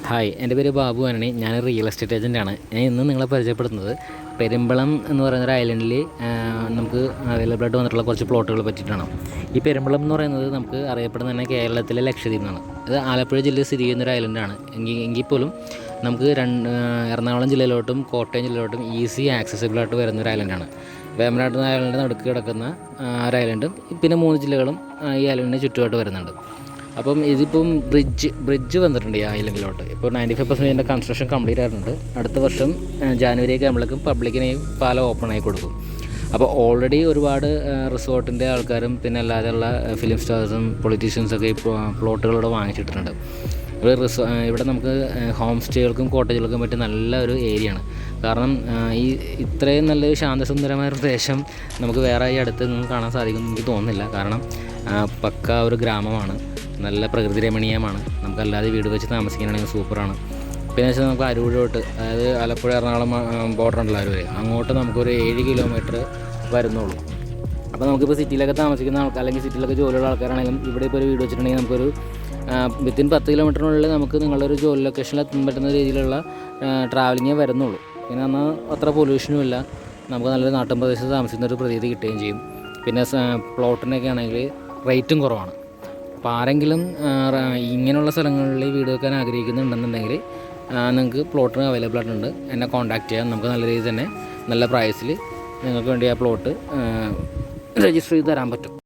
Hi, എൻ്റെ പേര് ബാബു ആനണി. ഞാൻ റിയൽ എസ്റ്റേറ്റ് ഏജൻറ്റാണ്. ഞാൻ ഇന്ന് നിങ്ങളെ പരിചയപ്പെടുത്തുന്നത് പെരുമ്പളം എന്ന് പറയുന്ന ഒരു ഐലൻഡിൽ നമുക്ക് അവൈലബിൾ ആയിട്ട് വന്നിട്ടുള്ള കുറച്ച് പ്ലോട്ടുകളെ പറ്റിയിട്ടാണ്. ഈ പെരുമ്പളം എന്ന് പറയുന്നത് നമുക്ക് അറിയപ്പെടുന്ന തന്നെ കേരളത്തിലെ ലക്ഷദ്വീപ് എന്നാണ്. ഇത് ആലപ്പുഴ ജില്ലയിൽ സ്ഥിതി ചെയ്യുന്ന ഒരു ഐലൻഡാണ്. എങ്കിൽ പോലും നമുക്ക് എറണാകുളം ജില്ലയിലോട്ടും കോട്ടയം ജില്ലയിലോട്ടും ഈസി ആക്സസിബിൾ ആയിട്ട് വരുന്ന ഒരു ഐലൻഡാണ്. വേമ്പനാട്ട് ഐലൻഡ് നടുക്ക് കിടക്കുന്ന ഒരു ഐലൻഡും പിന്നെ 3 ജില്ലകളും ഈ ഐലൻഡിന് ചുറ്റുമായിട്ട് വരുന്നുണ്ട്. അപ്പം ഇതിപ്പം ബ്രിഡ്ജ് വന്നിട്ടുണ്ട് ഈ ഐലൻഡിലോട്ട്. ഇപ്പോൾ 95% ഇതിൻ്റെ കൺസ്ട്രക്ഷൻ കംപ്ലീറ്റ് ആയിട്ടുണ്ട്. അടുത്ത വർഷം ജാനുവരിയൊക്കെ ആകുമ്പോഴേക്കും പബ്ലിക്കിന് പാലം ഓപ്പൺ ആയി കൊടുക്കും. അപ്പോൾ ഓൾറെഡി ഒരുപാട് റിസോർട്ടിൻ്റെ ആൾക്കാരും പിന്നെ അല്ലാതെയുള്ള ഫിലിം സ്റ്റാർസും പൊളിറ്റീഷ്യൻസൊക്കെ ഈ പ്ലോട്ടുകളിവിടെ വാങ്ങിച്ചിട്ടുണ്ട്. ഇവിടെ നമുക്ക് ഹോം സ്റ്റേകൾക്കും കോട്ടേജുകൾക്കും പറ്റിയ നല്ലൊരു ഏരിയയാണ്. കാരണം ഈ ഇത്രയും നല്ലൊരു ശാന്തസുന്ദരമായ ഒരു പ്രദേശം നമുക്ക് വേറെ ഈ അടുത്ത് നിന്ന് കാണാൻ സാധിക്കുമെന്ന് എനിക്ക് തോന്നുന്നില്ല. കാരണം പക്ക ഒരു ഗ്രാമമാണ്, നല്ല പ്രകൃതി രമണീയമാണ്. നമുക്കല്ലാതെ വീട് വെച്ച് താമസിക്കാനാണെങ്കിൽ സൂപ്പറാണ്. പിന്നെ വെച്ചാൽ നമുക്ക് അരൂരോട്ട്, അതായത് ആലപ്പുഴ എറണാകുളം ബോർഡർ ഉണ്ടല്ലോ അരൂർ, അങ്ങോട്ട് നമുക്കൊരു 7 കിലോമീറ്റർ വരുന്നുള്ളൂ. അപ്പോൾ നമുക്കിപ്പോൾ സിറ്റിയിലൊക്കെ താമസിക്കുന്ന ആൾക്കാർ അല്ലെങ്കിൽ സിറ്റിയിലൊക്കെ ജോലിയുള്ള ആൾക്കാരാണെങ്കിലും ഇവിടെ ഇപ്പോൾ ഒരു വീട് വെച്ചിട്ടുണ്ടെങ്കിൽ നമുക്കൊരു വിത്തിൻ 10 കിലോമീറ്ററിനുള്ളിൽ നമുക്ക് നിങ്ങളുടെ ഒരു ജോലി ലൊക്കേഷനിൽ എത്താൻ പറ്റുന്ന രീതിയിലുള്ള ട്രാവലിങ്ങേ വരുന്നുള്ളൂ. പിന്നെ എന്നാൽ അത്ര പൊല്യൂഷനും ഇല്ല, നമുക്ക് നല്ലൊരു നാട്ടിൻ പ്രദേശത്ത് താമസിക്കുന്ന ഒരു പ്രതീതി കിട്ടുകയും ചെയ്യും. പിന്നെ പ്ലോട്ടിനൊക്കെ ആണെങ്കിൽ റേറ്റും കുറവാണ്. അപ്പോൾ ആരെങ്കിലും ഇങ്ങനെയുള്ള സ്ഥലങ്ങളിൽ വീട് വെക്കാൻ ആഗ്രഹിക്കുന്നുണ്ടെന്നുണ്ടെങ്കിൽ നിങ്ങൾക്ക് പ്ലോട്ടിന് അവൈലബിൾ ആയിട്ടുണ്ട്. എന്നെ കോൺടാക്റ്റ് ചെയ്യാം. നമുക്ക് നല്ല രീതിയിൽ തന്നെ നല്ല പ്രൈസിൽ നിങ്ങൾക്ക് വേണ്ടി ആ പ്ലോട്ട് രജിസ്റ്റർ ചെയ്ത് തരാൻ പറ്റും.